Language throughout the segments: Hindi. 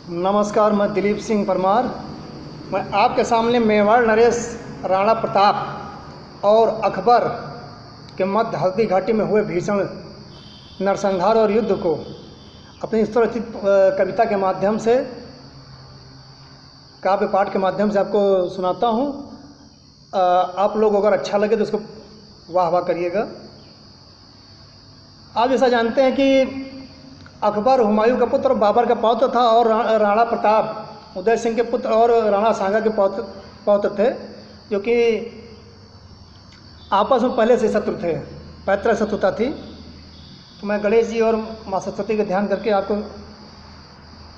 नमस्कार, मैं दिलीप सिंह परमार। मैं आपके सामने मेवाड़ नरेश, राणा प्रताप और अकबर के मध्य हल्दी घाटी में हुए भीषण नरसंहार और युद्ध को अपनी स्वरचित कविता के माध्यम से, काव्य पाठ के माध्यम से आपको सुनाता हूँ। आप लोग अगर अच्छा लगे तो उसको वाह वाह करिएगा। आप जैसा जानते हैं कि अकबर हुमायूं का पुत्र और बाबर का पौत्र था, और राणा प्रताप उदय सिंह के पुत्र और राणा सांगा के पौत्र थे, जो कि आपस में पहले से शत्रु थे, पैतृक शत्रुता थी। तो मैं गणेश जी और माँ सरस्वती का ध्यान करके आपको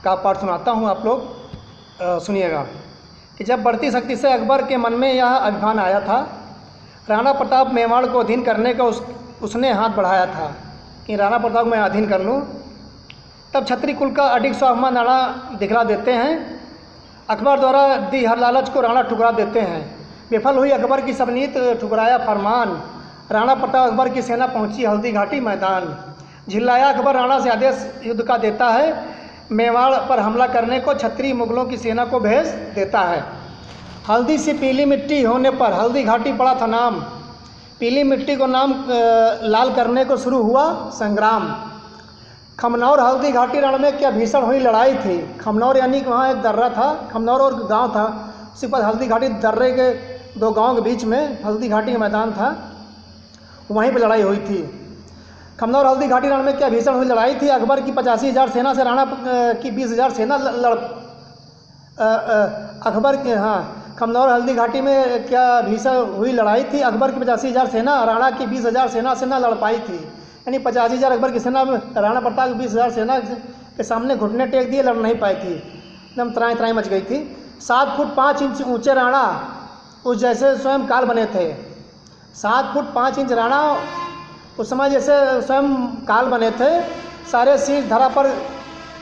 काव्य पाठ सुनाता हूँ। आप लोग सुनिएगा कि जब बढ़ती शक्ति से अकबर के मन में यह अभिमान आया था, राणा प्रताप मेवाड़ को अधीन करने का उसने हाथ बढ़ाया था कि राणा प्रताप मैं अधीन कर लूँ। तब क्षत्रिय कुल का अडिग स्वाभिमान राणा दिखला देते हैं। अकबर द्वारा दी हर लालच को राणा ठुकरा देते हैं। विफल हुई अकबर की सब नीत, ठुकराया फरमान। राणा प्रताप अकबर की सेना पहुंची हल्दी घाटी मैदान। झिल्लाया अकबर राणा से आदेश युद्ध का देता है। मेवाड़ पर हमला करने को क्षत्रिय मुगलों की सेना को भेज देता है। हल्दी से पीली मिट्टी होने पर हल्दी घाटी पड़ा था नाम। पीली मिट्टी को नाम लाल करने को शुरू हुआ संग्राम। खमनौर हल्दी घाटी रण में क्या भीषण हुई लड़ाई थी। खमनौर यानी कि वहाँ एक दर्रा था, खमनौर और गांव था, उसी पर हल्दी घाटी दर्रे के दो गांव के बीच में हल्दी घाटी का मैदान था, वहीं पर लड़ाई हुई थी। खमनौर हल्दी घाटी रण में क्या भीषण हुई लड़ाई थी। अकबर की 85,000 सेना से राणा की 20,000 सेना अकबर के खमनौर हल्दी घाटी में क्या भीषण हुई लड़ाई थी। अकबर की 85,000 सेना राणा की 20,000 सेना से न लड़ पाई थी। यानी 85,000 अकबर की सेना में राणा प्रताप की 20,000 सेना के सामने घुटने टेक दिए, लड़ नहीं पाई थी, एकदम त्राई त्राई मच गई थी। 7 फुट 5 इंच ऊंचे राणा उस जैसे स्वयं काल बने थे। 7 फुट 5 इंच राणा उस समय जैसे स्वयं काल बने थे। सारे शीश धरा पर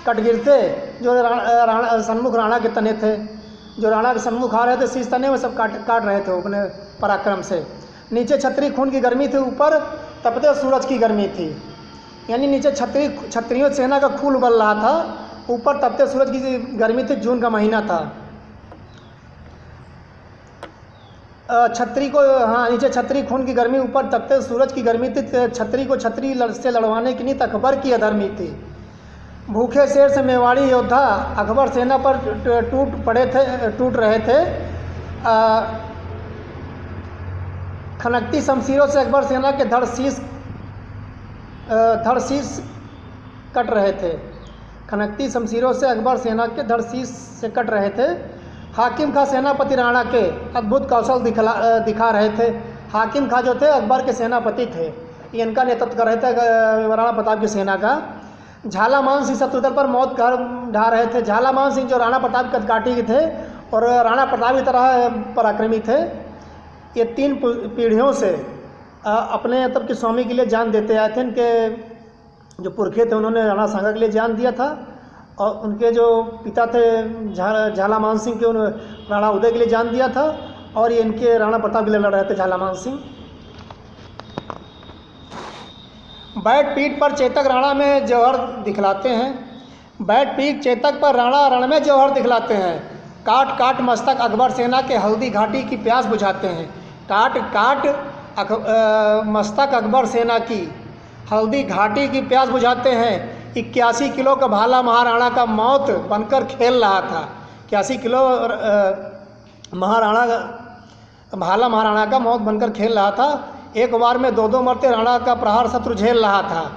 कट गिरते जो सन्मुख राणा के तने थे। जो राणा के सन्मुख आ रहे थे शीश तने, वो सब काट रहे थे अपने पराक्रम से। नीचे क्षत्रिय खून की गर्मी थी, ऊपर तपते सूरज की गर्मी थी। यानी नीचे क्षत्रियों सेना का खून उबल रहा था, ऊपर तपते सूरज की गर्मी थी। जून का महीना था। छत्री को नीचे क्षत्रिय खून की गर्मी, ऊपर तपते सूरज की गर्मी थी। छत्री को छत्री से लड़वाने की नीत अकबर की अधर्मी थी। भूखे शेर से मेवाड़ी योद्धा अकबर सेना पर टूट रहे थे। खनकती शमशीरों से अकबर सेना के धड़ शीश कट रहे थे। खनकती शमशीरों से अकबर सेना के धड़ शीश से कट रहे थे। हाकिम खां सेनापति राणा के अद्भुत कौशल दिखा रहे थे। हाकिम खां जो थे अकबर के सेनापति थे, ये इनका नेतृत्व कर रहे थे राणा प्रताप की सेना का। झालामान सिंह शत्रुदल पर मौत ढा रहे थे। झालामान सिंह जो राणा प्रताप के घाटी के थे और राणा प्रताप की तरह पराक्रमी थे। ये 3 पीढ़ियों से अपने तब के स्वामी के लिए जान देते आए थे। इनके जो पुरखे थे उन्होंने राणा सांगा के लिए जान दिया था, और उनके जो पिता थे झालामान सिंह के, उन्होंने राणा उदय के लिए जान दिया था, और ये इनके राणा प्रताप के लिए लड़ रहे थे झालामान सिंह। बैठ पीठ पर चेतक राणा में जौहर दिखलाते हैं। बैठ पीठ चेतक पर राणा रण में जौहर दिखलाते हैं। काट काट मस्तक अकबर सेना के हल्दी घाटी की प्यास बुझाते हैं। काट काट मस्तक अकबर सेना की हल्दी घाटी की प्यास बुझाते हैं। 81 किलो का भाला महाराणा का मौत बनकर खेल रहा था। 81 किलो भाला महाराणा का मौत बनकर खेल रहा था। एक बार में 2-2 मरते राणा का प्रहार शत्रु झेल रहा था।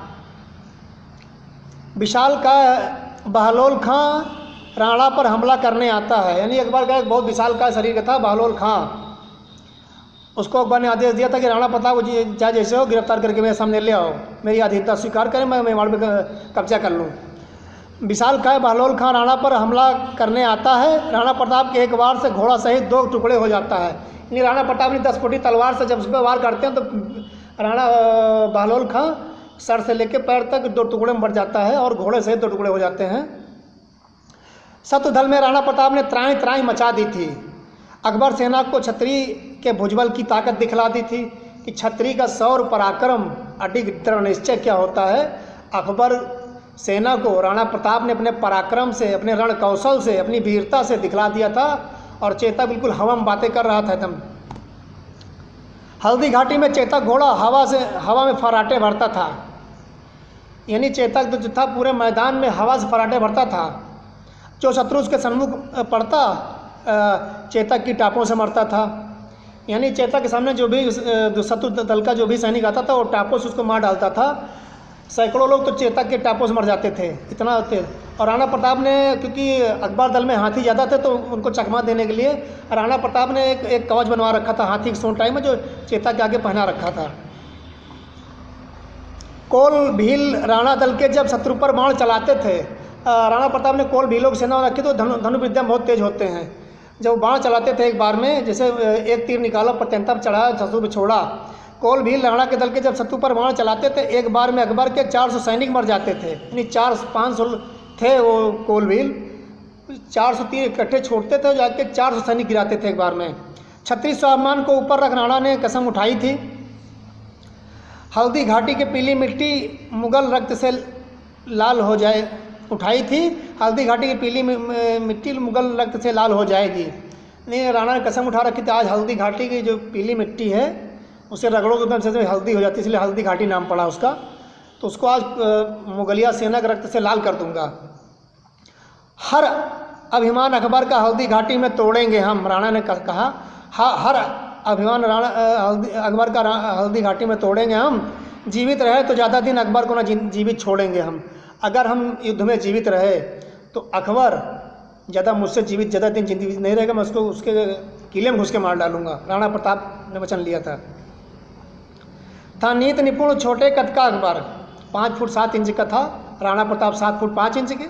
विशाल का बहलोल खां राणा पर हमला करने आता है। यानी अकबर का एक बहुत विशाल का शरीर का था बहलोल खां। उसको अकबर ने आदेश दिया था कि राणा प्रताप को चाहे जैसे हो गिरफ्तार करके मेरे सामने ले आओ, मेरी अधीनता स्वीकार करें, मैं मेवाड़ पे कब्जा कर लूँ। विशाल काय बहलोल खां राणा पर हमला करने आता है। राणा प्रताप के एक वार से घोड़ा सहित 2 टुकड़े हो जाता है। यानी राणा प्रताप ने 10 फुटी तलवार से जब उस पर वार करते हैं तो राणा बहलोल खां सर से लेकर पैर तक 2 टुकड़े में बढ़ जाता है, और घोड़े सहित 2 टुकड़े हो जाते हैं। शत्रुदल में राणा प्रताप ने त्राई त्राई मचा दी थी। अकबर सेना को क्षत्रिय के भुजबल की ताकत दिखला दी थी कि क्षत्रिय का शौर्य पराक्रम अडिग दृढ़ निश्चय क्या होता है। अकबर सेना को राणा प्रताप ने अपने पराक्रम से, अपने रण कौशल से, अपनी वीरता से दिखला दिया था। और चेतक बिल्कुल हवा में बातें कर रहा था एकदम। हल्दी घाटी में चेतक घोड़ा हवा में फराटे भरता था। यानी चेतक जो था पूरे मैदान में हवा से फराटे भरता था। जो शत्रु उसके सन्मुख पड़ता चेतक की टापों से मरता था। यानी चेतक के सामने जो भी शत्रु दल का जो भी सैनिक आता था वो टापों से उसको मार डालता था। सैकड़ों लोग तो चेतक के टापों से मर जाते थे, इतना तेज। और राणा प्रताप ने, क्योंकि अकबर दल में हाथी ज़्यादा थे तो उनको चकमा देने के लिए राणा प्रताप ने एक कवच बनवा रखा था हाथी के सूंड टाइम में, जो चेतक के आगे पहना रखा था। कोल भील राणा दल के जब शत्रु पर बाण चलाते थे, राणा प्रताप ने कोल भीलों की सेना रखी तो धनु विद्या में बहुत तेज होते हैं। जब वो बाण चलाते थे एक बार में, जैसे एक तीर निकाला प्रत्यंता पर चढ़ाया, शत्रु पर छोड़ा। कोल भील राणा के दल के जब शत्रु पर बाण चलाते थे एक बार में अकबर के 400 सैनिक मर जाते थे। यानी 400-500 थे वो कोल भील, 400 तीर इकट्ठे छोड़ते थे, जाके 400 सैनिक गिराते थे एक बार में। क्षत्रिय स्वाभिमान को ऊपर रख राणा ने कसम उठाई थी। हल्दी घाटी के पीली मिट्टी मुगल रक्त से लाल हो जाए, उठाई थी। हल्दी घाटी की पीली मिट्टी मुगल रक्त से लाल हो जाएगी। नहीं, राणा ने कसम उठा रखी थी आज हल्दी घाटी की जो पीली मिट्टी है उसे रगड़ोगे एकदम से हल्दी हो जाती है, इसलिए हल्दी घाटी नाम पड़ा उसका। तो उसको आज मुगलिया सेना के रक्त से लाल कर दूंगा। हर अभिमान अकबर का हल्दी घाटी में तोड़ेंगे हम, राणा ने कहा। हर अभिमान अकबर का हल्दी घाटी में तोड़ेंगे हम। जीवित रहे तो ज़्यादा दिन अकबर को ना जीवित छोड़ेंगे हम। अगर हम युद्ध में जीवित रहे तो अकबर ज़्यादा मुझसे जीवित ज़्यादा दिन जीवित नहीं रहेगा, मैं उसको उसके किले में घुस के मार डालूंगा। राणा प्रताप ने वचन लिया था नीति निपुण छोटे कद का अकबर, 5 फुट 7 इंच का था। राणा प्रताप 7 फुट 5 इंच के।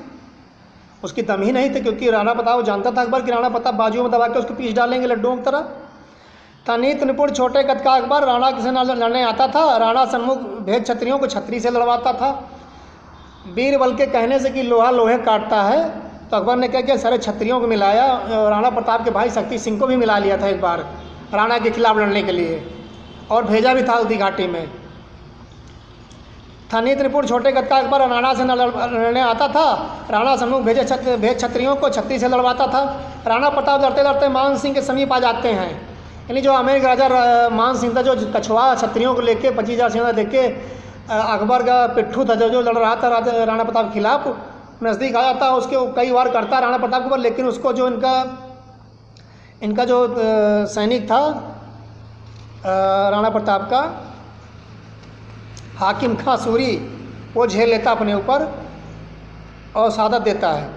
उसकी दम ही नहीं थी, क्योंकि राणा प्रताप जानता था अकबर कि राणा प्रताप बाजुओं में दबा के उसको पीस डालेंगे लड्डुओं की तरह। था नीति निपुण छोटे कद का अकबर, राणा के सेना लड़ने आता था। राणा सन्मुख भेद क्षत्रियों को छतरी से लड़वाता था। बीरबल के कहने से कि लोहा लोहे काटता है, तो अकबर ने क्या किया, सारे क्षत्रियों को मिलाया। राणा प्रताप के भाई शक्ति सिंह को भी मिला लिया था एक बार राणा के खिलाफ लड़ने के लिए, और भेजा भी था हल्दी घाटी में। था नीति निपुण छोटे कद का अकबर, राणा से लड़ने आता था। राणा सन्मुख भेद क्षत्रियों को छतरी से लड़वाता था। राणा प्रताप लड़ते लड़ते मान सिंह के समीप आ जाते हैं। यानी जो अमेर राजा मान सिंह था, जो कछुआ क्षत्रियों को लेके 25,000 सेना लेके अकबर का पिट्ठू था जो लड़ रहा था राणा प्रताप के खिलाफ, नज़दीक आ जाता है। उसके कई बार करता राणा प्रताप के ऊपर, लेकिन उसको जो इनका जो सैनिक था राणा प्रताप का हाकिम खां सूरी, वो झेल लेता अपने ऊपर और शहादत देता है।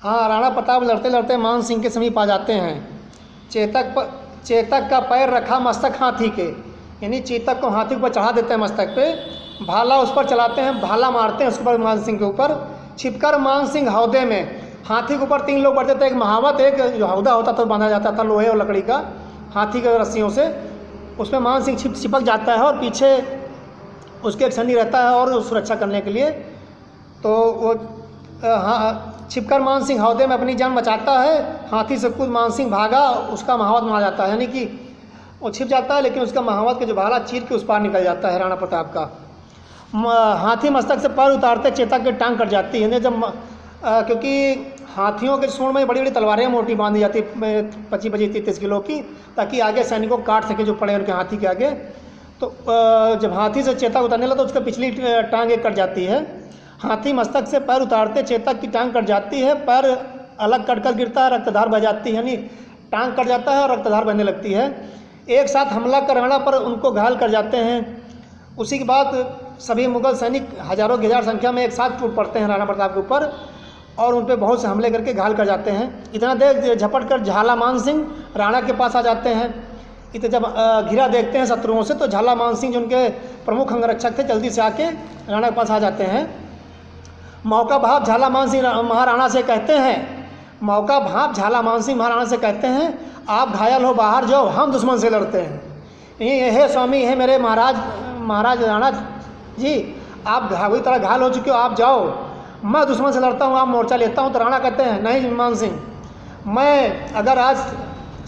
हाँ, राणा प्रताप लड़ते लड़ते मान सिंह के समीप आ जाते हैं। चेतक का पैर रखा मस्तक हाथी के, यानी चेतक को हाथी पर चढ़ा देते हैं मस्तक पे। भाला उस पर चलाते हैं, भाला मारते हैं उसके ऊपर मान सिंह के ऊपर। छिपकर मान सिंह हौदे में, हाथी के ऊपर 3 लोग बैठते थे। एक महावत, एक जो हौदा होता था बांधा जाता था लोहे और लकड़ी का हाथी के रस्सियों से, उसमें मान सिंह चिपक जाता है और पीछे उसके एक सैनिक रहता है और सुरक्षा करने के लिए। तो वो छिपकर मान सिंह हौदे में अपनी जान बचाता है। हाथी से कूद मान सिंह भागा, उसका महावत मार जाता है। यानी कि वो छिप जाता है लेकिन उसका महावत के जो भाला चीर के उस पार निकल जाता है राणा प्रताप का। हाथी मस्तक से पैर उतारते चेतक की टांग कट जाती है। जब क्योंकि हाथियों के सूंड में बड़ी बड़ी तलवारें मोटी बांधी जाती 25-30 किलो की, ताकि आगे सैनिकों को काट सके जो पड़े उनके हाथी के आगे। तो जब हाथी से चेतक उतरने लगा तो उसका पिछली टांग एक कट जाती है। हाथी मस्तक से पैर उतारते चेतक की टांग कट जाती है, पैर अलग कटकर गिरता है, रक्तधार बह जाती है। यानी टांग कट जाता है और रक्तधार बहने लगती है। एक साथ हमला कर राणा पर उनको घायल कर जाते हैं। उसी के बाद सभी मुगल सैनिक हजारों की हजार संख्या में एक साथ टूट पड़ते हैं राणा प्रताप के ऊपर और उन पर बहुत से हमले करके घायल कर जाते हैं। इतना देर झपट कर झाला मान सिंह राणा के पास आ जाते हैं। इतने जब घिरा देखते हैं शत्रुओं से, तो झाला मान सिंह जो उनके प्रमुख अंगरक्षक थे जल्दी से आके राणा के पास आ जाते हैं। मौका भाप झाला मान सिंह महाराणा से कहते हैं, मौका भाप झाला मान सिंह महाराणा से कहते हैं, आप घायल हो बाहर जाओ, हम दुश्मन से लड़ते हैं। ये हे स्वामी, हे मेरे महाराज राणा जी, आप बुरी तरह घायल हो चुके हो, आप जाओ, मैं दुश्मन से लड़ता हूँ, आप मोर्चा लेता हूँ। तो राणा कहते हैं नहीं मान सिंह, मैं अगर आज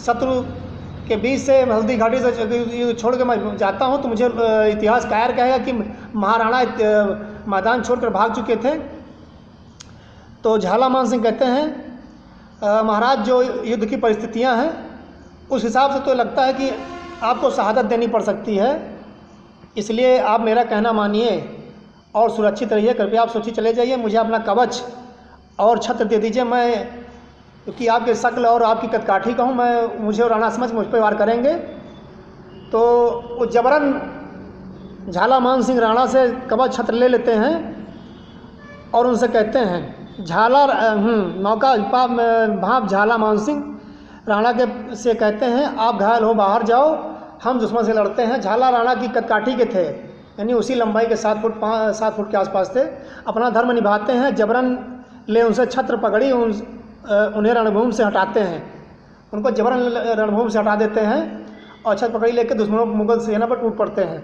शत्रु के बीच से हल्दी घाटी से छोड़ के मैं जाता हूँ तो मुझे इतिहास कायर कहेगा कि महाराणा मैदान छोड़कर भाग चुके थे। तो झाला मान सिंह कहते हैं महाराज, जो युद्ध की परिस्थितियाँ हैं उस हिसाब से तो लगता है कि आपको शहादत देनी पड़ सकती है, इसलिए आप मेरा कहना मानिए और सुरक्षित रहिए। कृपया आप सुरक्षित चले जाइए, मुझे अपना कवच और छत्र दे दीजिए। मैं क्योंकि आपके शक्ल और आपकी कदकाठी का हूँ, मैं मुझे राणा समझ मुझ पर वार करेंगे। तो वो जबरन झाला मान सिंह राणा से कवच छत्र ले लेते हैं और उनसे कहते हैं झाला नौका भाप झाला मान सिंह राणा के से कहते हैं आप घायल हो बाहर जाओ, हम दुश्मन से लड़ते हैं। झाला राणा की कदकाठी के थे, यानी उसी लंबाई के 7 फुट के आसपास थे। अपना धर्म निभाते हैं, जबरन ले उनसे छत्र पकड़ी उन्हें रणभूमि से हटाते हैं, उनको जबरन रणभूमि से हटा देते हैं और छत्र पकड़ी लेकर दुश्मनों मुगल सेना पर टूट पड़ते हैं।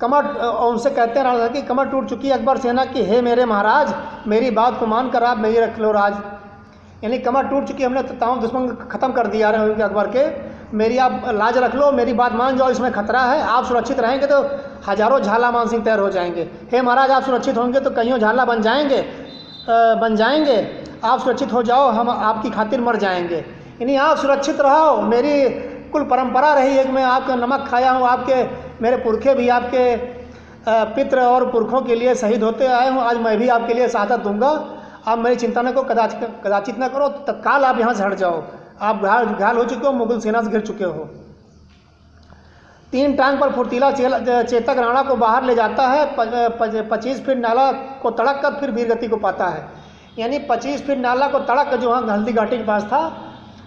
कमर उनसे कहते हैं राणा की कमर टूट चुकी है अकबर सेना की, हे मेरे महाराज मेरी बात को मानकर आप मेरी रख लो राज। यानी कमर टूट चुकी, हमने तमाम दुश्मन ख़त्म कर दिया रहे उनके अकबर के, मेरी आप लाज रख लो, मेरी बात मान जाओ, इसमें खतरा है। आप सुरक्षित रहेंगे तो हजारों झाला मान सिंह तैयार हो जाएंगे। हे महाराज आप सुरक्षित होंगे तो कईयों झाला बन जाएंगे, आप सुरक्षित हो जाओ, हम आपकी खातिर मर जाएंगे। यानी आप सुरक्षित रहो, मेरी कुल परंपरा रही है कि मैं आपका नमक खाया हूँ, आपके मेरे पुरखे भी आपके पितृ और पुरखों के लिए शहीद होते आए हूँ, आज मैं भी आपके लिए शहादत दूंगा। आप मेरी चिंता न करो, कदाचित न करो, तत्काल आप यहाँ से हट जाओ, आप घायल हो चुके हो, मुगल सेना से घिर चुके हो। 3 टांग पर फुर्तीला चेतक राणा को बाहर ले जाता है, 25 फीट नाला को तड़क कर फिर वीरगति को पाता है। यानी 25 फीट नाला को तड़क जो वहाँ हल्दी घाटी के पास था,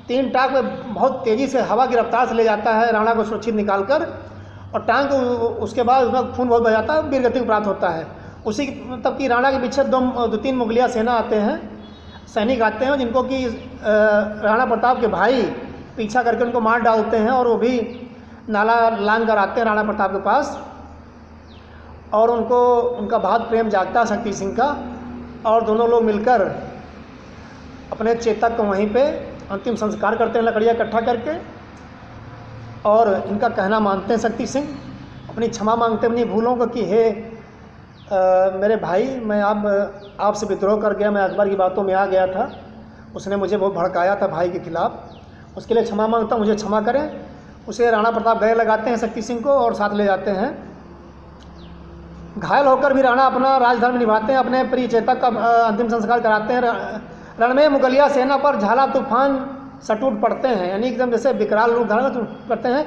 3 टांग में बहुत तेज़ी से हवा की रफ्तार से ले जाता है राणा को सुरक्षित निकाल कर, और टांग को उसके बाद उसमें खून बहुत बह जाता है, वीरगति को प्राप्त होता है। उसी तब की राणा के पीछे 2-3 मुगलिया सेना आते हैं, सैनिक आते हैं, जिनको कि राणा प्रताप के भाई पीछा करके उनको मार डालते हैं, और वो भी नाला लांग कर आते हैं राणा प्रताप के पास, और उनका बहुत प्रेम जागता है शक्ति सिंह का, और दोनों लोग मिलकर अपने चेतक को वहीं पे अंतिम संस्कार करते हैं लकड़ियाँ इकट्ठा करके, और इनका कहना मानते हैं शक्ति सिंह, अपनी क्षमा मांगते हैं अपनी भूलों को कि हे मेरे भाई, मैं आपसे विद्रोह कर गया, मैं अकबर की बातों में आ गया था, उसने मुझे बहुत भड़काया था भाई के खिलाफ, उसके लिए क्षमा मांगता हूँ, मुझे क्षमा करें। उसे राणा प्रताप गले लगाते हैं शक्ति सिंह को और साथ ले जाते हैं। घायल होकर भी राणा अपना राजधर्म निभाते हैं, अपने प्रिय चेतक का अंतिम संस्कार कराते हैं। रण में मुगलिया सेना पर झाला तूफान सटूट पड़ते हैं, यानी एकदम जैसे विकराल रूप धारण करते हैं।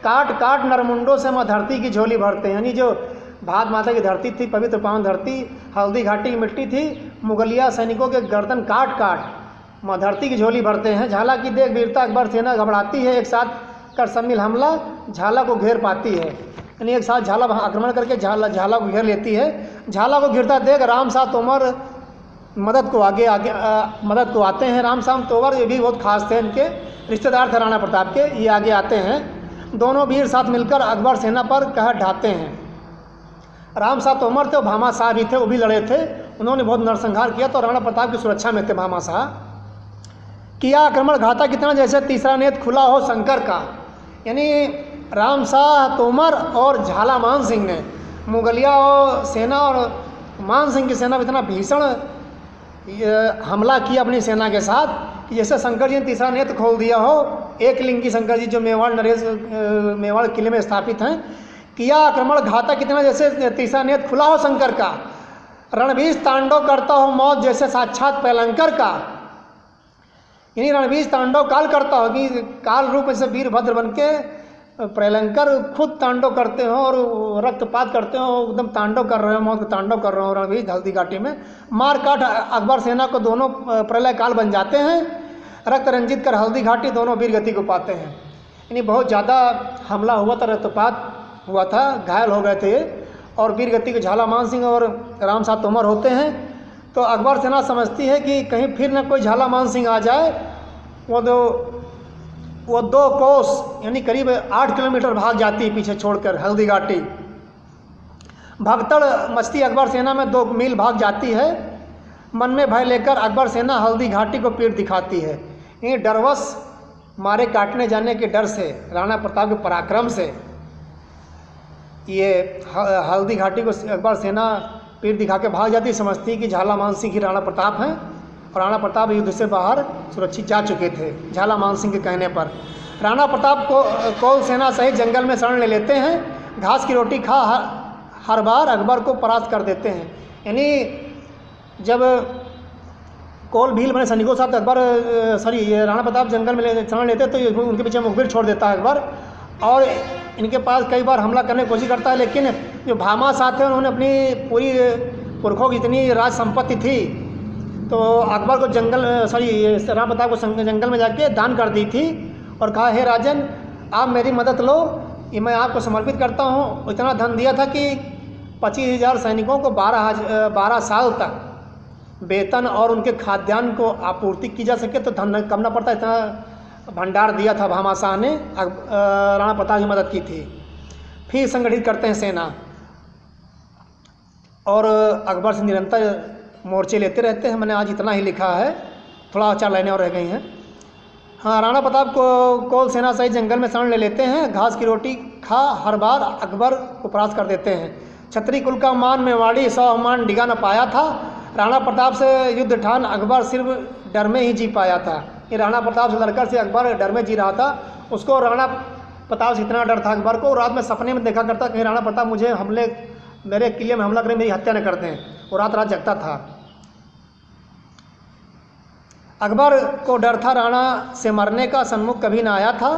काट काट नरमुंडों से माँ धरती की झोली भरते हैं, यानी जो भारत माता की धरती थी, पवित्र पावन धरती, हल्दी घाटी की मिट्टी थी, मुगलिया सैनिकों के गर्दन काट माँ धरती की झोली भरते हैं। झाला की देख वीरता अकबर सेना घबराती है, एक साथ कर सम्मिल हमला झाला को घेर पाती है, यानी एक साथ झाला आक्रमण करके झाला को घेर लेती है। झाला को घिरता देख राम शाह तोमर मदद को आते हैं। राम शाह तोमर ये भी बहुत खास थे, इनके रिश्तेदार थे राणा प्रताप के, ये आगे आते हैं। दोनों वीर साथ मिलकर अकबर सेना पर कहर ढाते हैं। राम शाह तोमर थे, भामा शाह भी थे, वो भी लड़े थे, उन्होंने बहुत नरसंहार किया, तो राणा प्रताप की सुरक्षा में थे भामा शाह। किया आक्रमण घाता कितना जैसे तीसरा नेत्र खुला हो शंकर का, यानी राम शाह तोमर और झाला मान सिंह ने मुगलिया सेना और मान सिंह की सेना में इतना भीषण हमला किया अपनी सेना के साथ कि जैसे शंकर जी ने तीसरा नेत्र खोल दिया हो। एक लिंगी शंकर जी जो मेवाड़ किले में स्थापित हैं। किया आक्रमण घाता कितना जैसे तीसरा नेत्र खुला हो शंकर का, रणवीर तांडव करता हो मौत जैसे साक्षात पैलंकर का, यानी रणवीर तांडव काल करता हो कि काल रूप से वीरभद्र बन के प्रलंकर खुद तांडव करते हो और रक्तपात करते हो, एकदम तांडव कर रहे हो, मौत का तांडव कर रहे हो रणवीर हल्दी घाटी में। मार काट अकबर सेना को दोनों प्रलय काल बन जाते हैं, रक्त रंजित कर हल्दी घाटी दोनों वीर गति को पाते हैं। यानी बहुत ज़्यादा हमला हुआ था, रक्तपात हुआ था, घायल हो गए थे, और वीर गति के झाला मान सिंह और राम शाह तोमर होते हैं। तो अकबर सेना समझती है कि कहीं फिर न कोई झाला मान सिंह आ जाए। वो 2 कोस यानी करीब 8 किलोमीटर भाग जाती है पीछे छोड़कर हल्दी घाटी। भगदड़ मचती अकबर सेना में, 2 मील भाग जाती है। मन में भय लेकर अकबर सेना हल्दी घाटी को पीठ दिखाती है। ये डरवश मारे काटने जाने के डर से, राणा प्रताप के पराक्रम से ये हल्दी घाटी को अकबर सेना पीठ दिखा के भाग जाती, समझती कि झाला मान सिंह ही राणा प्रताप हैं और राणा प्रताप युद्ध से बाहर सुरक्षित जा चुके थे झाला मान सिंह के कहने पर। राणा प्रताप को कौल सेना सहित जंगल में शरण ले लेते हैं। घास की रोटी खा हर बार अकबर को परास्त कर देते हैं। यानी जब कोल भील बने सैनिकों साथ अकबर ये राणा प्रताप जंगल में शरण लेते तो उनके पीछे मुखबिर छोड़ देता है अकबर, और इनके पास कई बार हमला करने की कोशिश करता है। लेकिन जो भामा साथ है उन्होंने अपनी पूरी पुरखों की इतनी राज संपत्ति थी तो अकबर को राणा प्रताप को जंगल में जाके दान कर दी थी और कहा, हे राजन आप मेरी मदद लो, ये मैं आपको समर्पित करता हूँ। इतना धन दिया था कि 25,000 सैनिकों को 12 साल तक वेतन और उनके खाद्यान्न को आपूर्ति की जा सके, तो धन कम ना पड़ता, इतना भंडार दिया था भामा शाह ने, राणा प्रताप की मदद की थी। फिर संगठित करते हैं सेना और अकबर से निरंतर मोर्चे लेते रहते हैं। मैंने आज इतना ही लिखा है, थोड़ा 4 लाइनें और रह गई हैं। हाँ, राणा प्रताप को कोल सेना सहित जंगल में शरण ले लेते हैं। घास की रोटी खा हर बार अकबर को परास्त कर देते हैं। क्षत्रिय कुल का मान मेवाड़ी 100 मान डिगा न पाया था। राणा प्रताप से युद्ध ठान अकबर सिर्फ डर में ही जी पाया था। ये राणा प्रताप से लड़कर से अकबर डर में जी रहा था। उसको राणा प्रताप से इतना डर था अकबर को, रात में सपने में देखा करता कहीं राणा प्रताप मुझे मेरे किले में हमला करें, मेरी हत्या न कर दें। वो रात रात जगता था। अकबर को डर था राणा से मरने का, सन्मुख कभी ना आया था।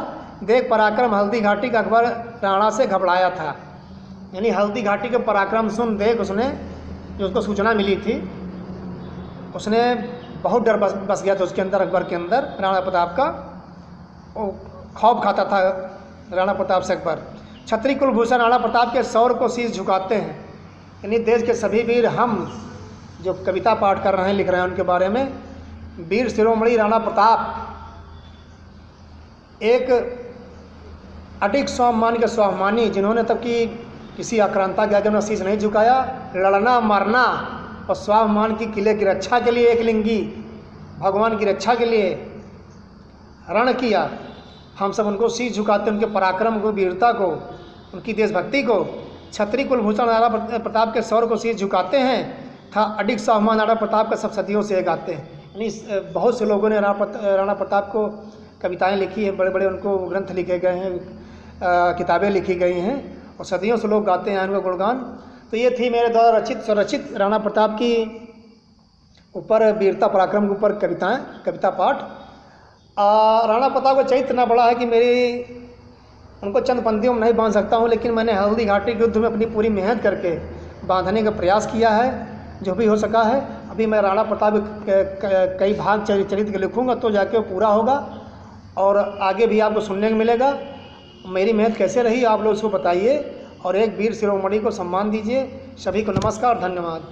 देख पराक्रम हल्दी घाटी का अकबर राणा से घबराया था। यानी हल्दी घाटी के पराक्रम सुन देख उसने, जो उसको सूचना मिली थी, उसने बहुत डर बस गया था उसके अंदर, अकबर के अंदर राणा प्रताप का। वो खौफ खाता था राणा प्रताप से अकबर। क्षत्रिय कुलभूषण राणा प्रताप के शौर्य को शीश झुकाते हैं। यानी देश के सभी वीर, हम जो कविता पाठ कर रहे हैं, लिख रहे हैं, उनके बारे में, वीर शिरोमणि राणा प्रताप एक अटिक स्वाभिमान के स्वाभिमानी, जिन्होंने तब की किसी आक्रांता के आगे अपना शीश नहीं झुकाया। लड़ना मरना और स्वाभिमान की किले की रक्षा के लिए, एक लिंगी भगवान की रक्षा के लिए रण किया। हम सब उनको शीश झुकाते, उनके पराक्रम को, वीरता को, उनकी देशभक्ति को। क्षत्रिय कुलभूषण राणा प्रताप के शौर्य को शीश झुकाते हैं। था अडिग स्वाभिमान राणा प्रताप का सब सदियों से गाते हैं। यानी बहुत से लोगों ने राणा प्रताप को कविताएं लिखी हैं, बड़े बड़े उनको ग्रंथ लिखे गए हैं, किताबें लिखी गई हैं और सदियों से लोग गाते हैं उनका गुणगान। तो ये थी मेरे द्वारा स्वरचित राणा प्रताप की ऊपर, वीरता पराक्रम के ऊपर कविता पाठ। राणा प्रताप का चरित्र इतना बड़ा है कि उनको चंद पंक्तियों में नहीं बांध सकता हूँ, लेकिन मैंने हल्दी घाटी के युद्ध में अपनी पूरी मेहनत करके बांधने का प्रयास किया है, जो भी हो सका है। अभी मैं राणा प्रताप कई भाग चरित्र के लिखूँगा तो जाके वो पूरा होगा और आगे भी आपको सुनने को मिलेगा। मेरी मेहनत कैसे रही आप लोग उसको बताइए और एक वीर शिरोमणि को सम्मान दीजिए। सभी को नमस्कार, धन्यवाद।